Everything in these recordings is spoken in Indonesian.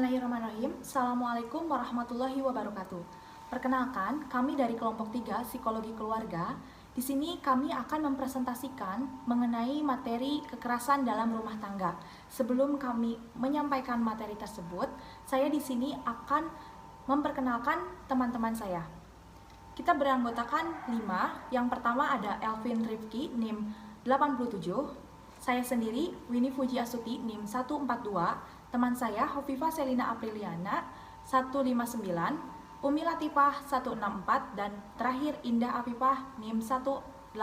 Bismillahirrahmanirrahim. Assalamualaikum warahmatullahi wabarakatuh. Perkenalkan, kami dari kelompok 3 Psikologi Keluarga. Di sini kami akan mempresentasikan mengenai materi kekerasan dalam rumah tangga. Sebelum kami menyampaikan materi tersebut, saya di sini akan memperkenalkan teman-teman saya. Kita beranggotakan 5. Yang pertama ada Elvin Rifki, NIM 87. Saya sendiri, Winnie Fujiasuti, NIM 142. Teman saya, Hovifah Selina Apriliana, 159. Umi Latifah, 164. Dan terakhir, Indah Afifah, NIM 180.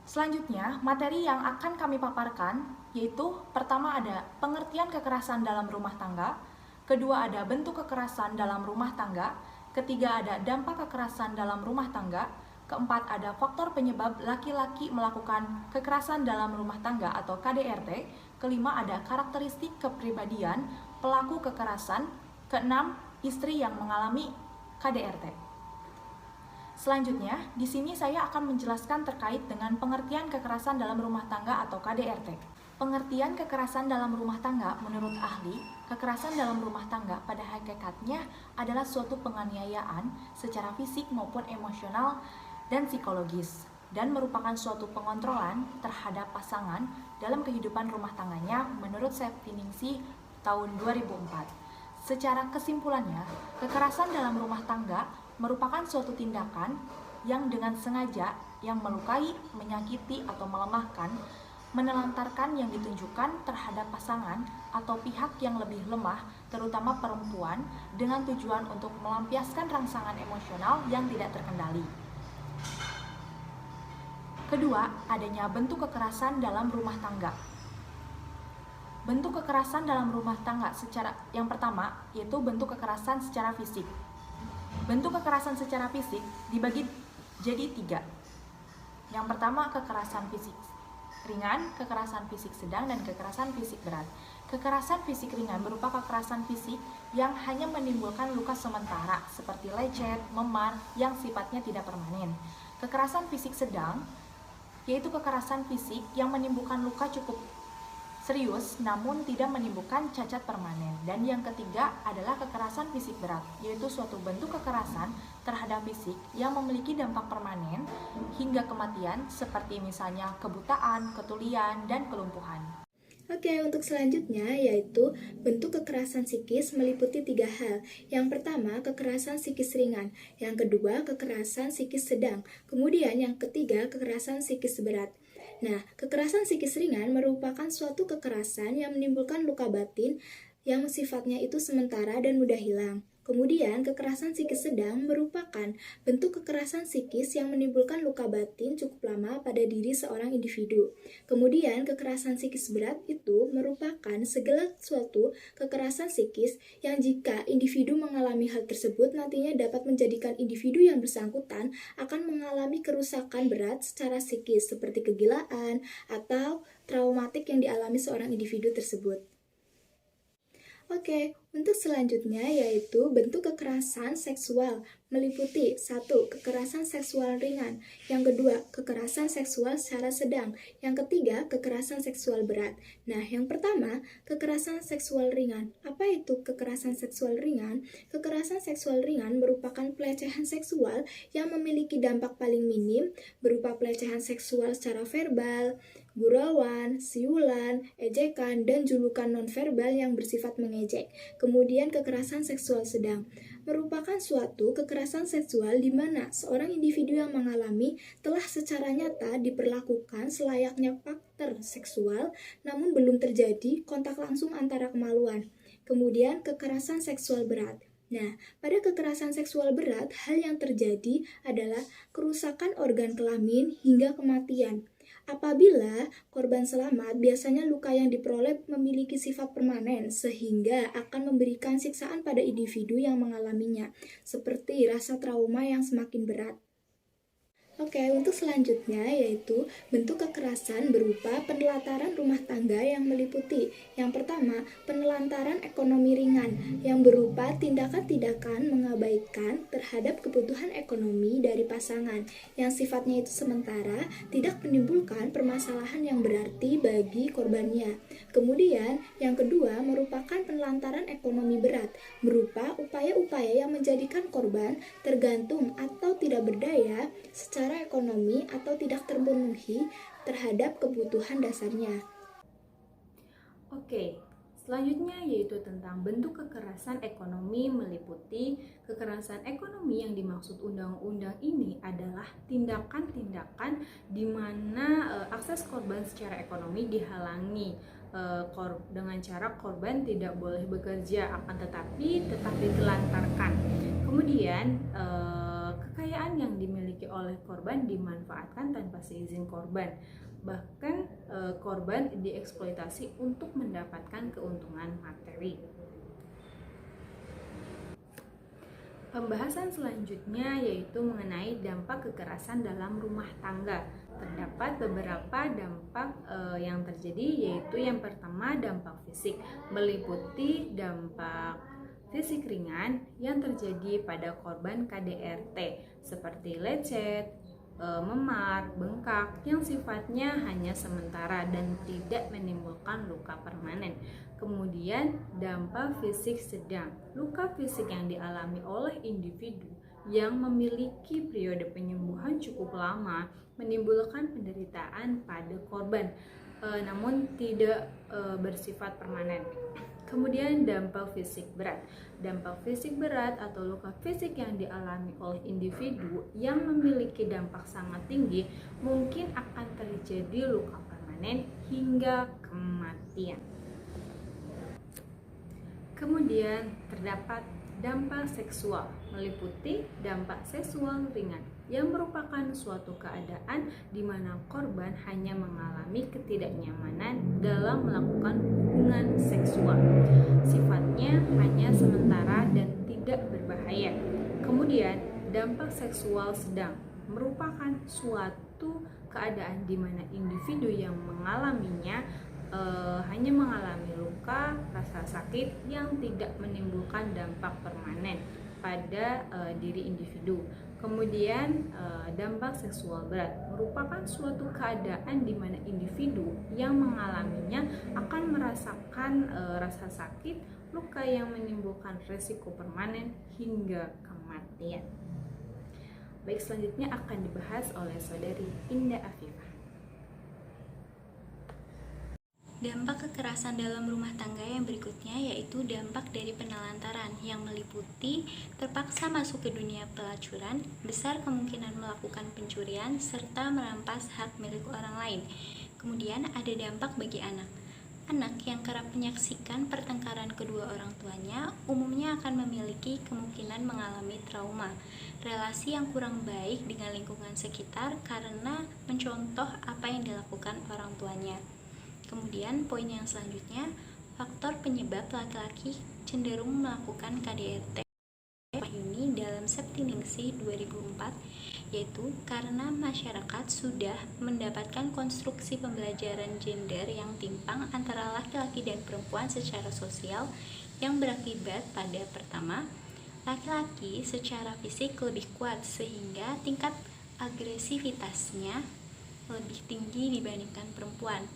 Selanjutnya, materi yang akan kami paparkan yaitu pertama ada pengertian kekerasan dalam rumah tangga, kedua ada bentuk kekerasan dalam rumah tangga, ketiga ada dampak kekerasan dalam rumah tangga, keempat ada faktor penyebab laki-laki melakukan kekerasan dalam rumah tangga atau KDRT, kelima ada karakteristik kepribadian pelaku kekerasan, keenam istri yang mengalami KDRT. Selanjutnya, di sini saya akan menjelaskan terkait dengan pengertian kekerasan dalam rumah tangga atau KDRT. Pengertian kekerasan dalam rumah tangga menurut ahli, kekerasan dalam rumah tangga pada hakikatnya adalah suatu penganiayaan secara fisik maupun emosional dan psikologis, dan merupakan suatu pengontrolan terhadap pasangan dalam kehidupan rumah tangganya menurut Septiningsih tahun 2004. Secara kesimpulannya, kekerasan dalam rumah tangga merupakan suatu tindakan yang dengan sengaja yang melukai, menyakiti, atau melemahkan, menelantarkan yang ditunjukkan terhadap pasangan atau pihak yang lebih lemah, terutama perempuan, dengan tujuan untuk melampiaskan rangsangan emosional yang tidak terkendali. Kedua, adanya bentuk kekerasan dalam rumah tangga. Bentuk kekerasan dalam rumah tangga yang pertama yaitu bentuk kekerasan secara fisik. Bentuk kekerasan secara fisik dibagi jadi 3. Yang pertama kekerasan fisik ringan, kekerasan fisik sedang, dan kekerasan fisik berat. Kekerasan fisik ringan berupa kekerasan fisik yang hanya menimbulkan luka sementara seperti lecet, memar yang sifatnya tidak permanen. Kekerasan fisik sedang yaitu kekerasan fisik yang menimbulkan luka cukup serius namun tidak menimbulkan cacat permanen. Dan yang ketiga adalah kekerasan fisik berat, yaitu suatu bentuk kekerasan terhadap fisik yang memiliki dampak permanen hingga kematian seperti misalnya kebutaan, ketulian, dan kelumpuhan. Oke, untuk selanjutnya yaitu bentuk kekerasan psikis meliputi 3 hal. Yang pertama, kekerasan psikis ringan. Yang kedua, kekerasan psikis sedang. Kemudian yang ketiga, kekerasan psikis berat. Nah, kekerasan psikis ringan merupakan suatu kekerasan yang menimbulkan luka batin yang sifatnya itu sementara dan mudah hilang. Kemudian, kekerasan psikis sedang merupakan bentuk kekerasan psikis yang menimbulkan luka batin cukup lama pada diri seorang individu. Kemudian, kekerasan psikis berat itu merupakan segala suatu kekerasan psikis yang jika individu mengalami hal tersebut nantinya dapat menjadikan individu yang bersangkutan akan mengalami kerusakan berat secara psikis seperti kegilaan atau traumatik yang dialami seorang individu tersebut. Oke, untuk selanjutnya yaitu bentuk kekerasan seksual meliputi 1. Kekerasan seksual ringan, yang kedua kekerasan seksual secara sedang, yang ketiga kekerasan seksual berat. Nah, yang pertama kekerasan seksual ringan. Apa itu kekerasan seksual ringan? Kekerasan seksual ringan merupakan pelecehan seksual yang memiliki dampak paling minim berupa pelecehan seksual secara verbal, gurauan, siulan, ejekan, dan julukan nonverbal yang bersifat mengejek. Kemudian kekerasan seksual sedang merupakan suatu kekerasan seksual di mana seorang individu yang mengalami telah secara nyata diperlakukan selayaknya partner seksual namun belum terjadi kontak langsung antara kemaluan. Kemudian kekerasan seksual berat. Nah, pada kekerasan seksual berat, hal yang terjadi adalah kerusakan organ kelamin hingga kematian. Apabila korban selamat, biasanya luka yang diperoleh memiliki sifat permanen sehingga akan memberikan siksaan pada individu yang mengalaminya, seperti rasa trauma yang semakin berat. Oke, untuk selanjutnya yaitu bentuk kekerasan berupa penelantaran rumah tangga yang meliputi yang pertama, penelantaran ekonomi ringan yang berupa tindakan-tindakan mengabaikan terhadap kebutuhan ekonomi dari pasangan yang sifatnya itu sementara, tidak menimbulkan permasalahan yang berarti bagi korbannya. Kemudian, yang kedua merupakan penelantaran ekonomi berat berupa upaya-upaya yang menjadikan korban tergantung atau tidak berdaya secara ekonomi atau tidak terpenuhi terhadap kebutuhan dasarnya. Oke, selanjutnya yaitu tentang bentuk kekerasan ekonomi meliputi kekerasan ekonomi yang dimaksud undang-undang ini adalah tindakan-tindakan di mana akses korban secara ekonomi dihalangi dengan cara korban tidak boleh bekerja akan tetapi tetap ditelantarkan. Kemudian kekayaan yang dimiliki oleh korban dimanfaatkan tanpa seizin korban. Bahkan korban dieksploitasi untuk mendapatkan keuntungan materi. Pembahasan selanjutnya yaitu mengenai dampak kekerasan dalam rumah tangga. Terdapat beberapa dampak yang terjadi, yaitu yang pertama dampak fisik, meliputi dampak fisik ringan yang terjadi pada korban KDRT seperti lecet, memar, bengkak yang sifatnya hanya sementara dan tidak menimbulkan luka permanen. Kemudian dampak fisik sedang, luka fisik yang dialami oleh individu yang memiliki periode penyembuhan cukup lama menimbulkan penderitaan pada korban, namun tidak bersifat permanen. Kemudian dampak fisik berat. Dampak fisik berat atau luka fisik yang dialami oleh individu yang memiliki dampak sangat tinggi mungkin akan terjadi luka permanen hingga kematian. Kemudian terdapat dampak seksual, meliputi dampak seksual ringan yang merupakan suatu keadaan di mana korban hanya mengalami ketidaknyamanan dalam melakukan hubungan seksual. Sifatnya hanya sementara dan tidak berbahaya. Kemudian, dampak seksual sedang merupakan suatu keadaan di mana individu yang mengalaminya hanya mengalami luka, rasa sakit yang tidak menimbulkan dampak permanen pada diri individu. Kemudian dampak seksual berat merupakan suatu keadaan di mana individu yang mengalaminya akan merasakan rasa sakit, luka yang menimbulkan resiko permanen hingga kematian. Baik, selanjutnya akan dibahas oleh Saudari Indah Afifah. Dampak kekerasan dalam rumah tangga yang berikutnya yaitu dampak dari penelantaran yang meliputi terpaksa masuk ke dunia pelacuran, besar kemungkinan melakukan pencurian, serta merampas hak milik orang lain. Kemudian ada dampak bagi anak. Anak yang kerap menyaksikan pertengkaran kedua orang tuanya umumnya akan memiliki kemungkinan mengalami trauma, relasi yang kurang baik dengan lingkungan sekitar karena mencontoh apa yang dilakukan orang tuanya. Kemudian poin yang selanjutnya, faktor penyebab laki-laki cenderung melakukan KDRT ini dalam Septiningsih 2004, yaitu karena masyarakat sudah mendapatkan konstruksi pembelajaran gender yang timpang antara laki-laki dan perempuan secara sosial yang berakibat pada pertama, laki-laki secara fisik lebih kuat sehingga tingkat agresivitasnya lebih tinggi dibandingkan perempuan.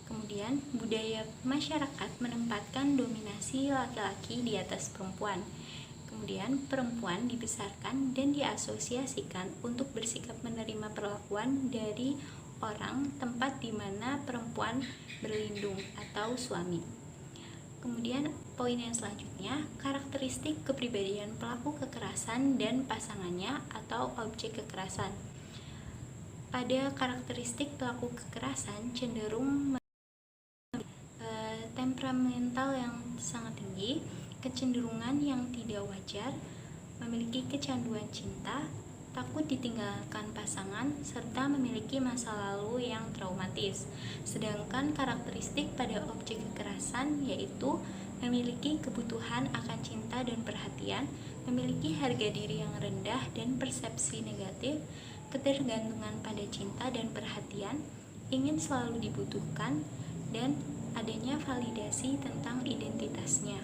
Kemudian, budaya masyarakat menempatkan dominasi laki-laki di atas perempuan. Kemudian, perempuan dibesarkan dan diasosiasikan untuk bersikap menerima perlakuan dari orang tempat di mana perempuan berlindung atau suami. Kemudian, poin yang selanjutnya, karakteristik kepribadian pelaku kekerasan dan pasangannya atau objek kekerasan. Pada karakteristik pelaku kekerasan cenderung temperamental yang sangat tinggi, kecenderungan yang tidak wajar, memiliki kecanduan cinta, takut ditinggalkan pasangan, serta memiliki masa lalu yang traumatis. Sedangkan karakteristik pada objek kekerasan yaitu memiliki kebutuhan akan cinta dan perhatian, memiliki harga diri yang rendah dan persepsi negatif, ketergantungan pada cinta dan perhatian, ingin selalu dibutuhkan, dan adanya validasi tentang identitasnya.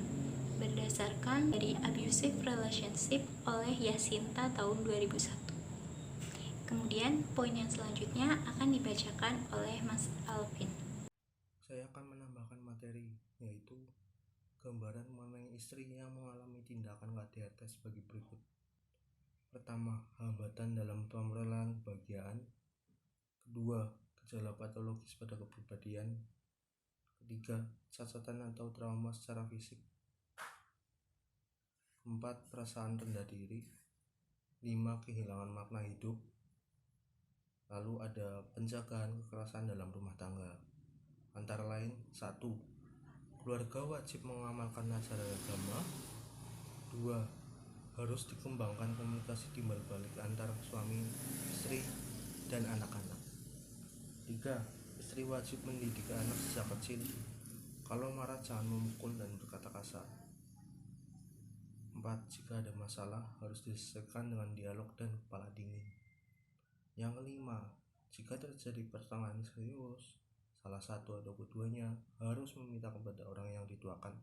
Berdasarkan dari Abusive Relationship oleh Yasinta tahun 2001. Kemudian poin yang selanjutnya akan dibacakan oleh Mas Alvin. Saya akan menambahkan materi, yaitu gambaran mengenai istri yang mengalami tindakan KDRT sebagai berikut. Pertama, hambatan dalam pemerolehan kebahagiaan. Kedua, gejala patologis pada kepribadian. Ketiga, cacatan atau trauma secara fisik. Keempat, perasaan rendah diri. 5, kehilangan makna hidup. Lalu ada penjagaan kekerasan dalam rumah tangga. Antara lain, 1. Keluarga wajib mengamalkan ajaran agama. 2. Harus dikembangkan komunikasi timbal balik antar suami, istri, dan anak-anak. 3. Istri wajib mendidik anak sejak kecil. Kalau marah jangan memukul dan berkata kasar. 4. Jika ada masalah harus diselesaikan dengan dialog dan kepala dingin. Yang kelima, jika terjadi pertentangan serius, salah satu atau keduanya harus meminta kepada orang yang dituakan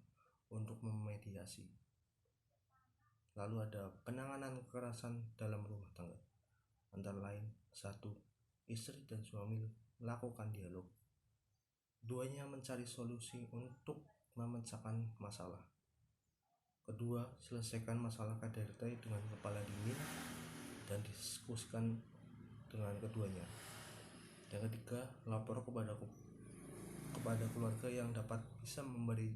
untuk memediasi. Lalu ada penanganan kekerasan dalam rumah tangga. Antara lain, 1. Istri dan suami melakukan dialog. Keduanya mencari solusi untuk memecahkan masalah. Kedua, selesaikan masalah KDRT dengan kepala dingin dan diskusikan dengan keduanya. Yang ketiga, lapor kepada keluarga yang dapat bisa memberi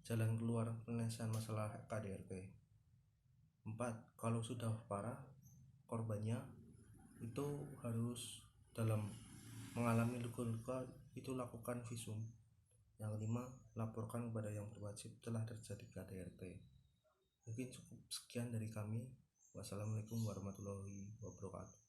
jalan keluar penyelesaian masalah KDRT. 4. Kalau sudah parah, korbannya itu harus dalam mengalami luka-luka itu lakukan visum. Yang 5, laporkan kepada yang berwajib telah terjadi KDRT. Mungkin cukup sekian dari kami. Wassalamualaikum warahmatullahi wabarakatuh.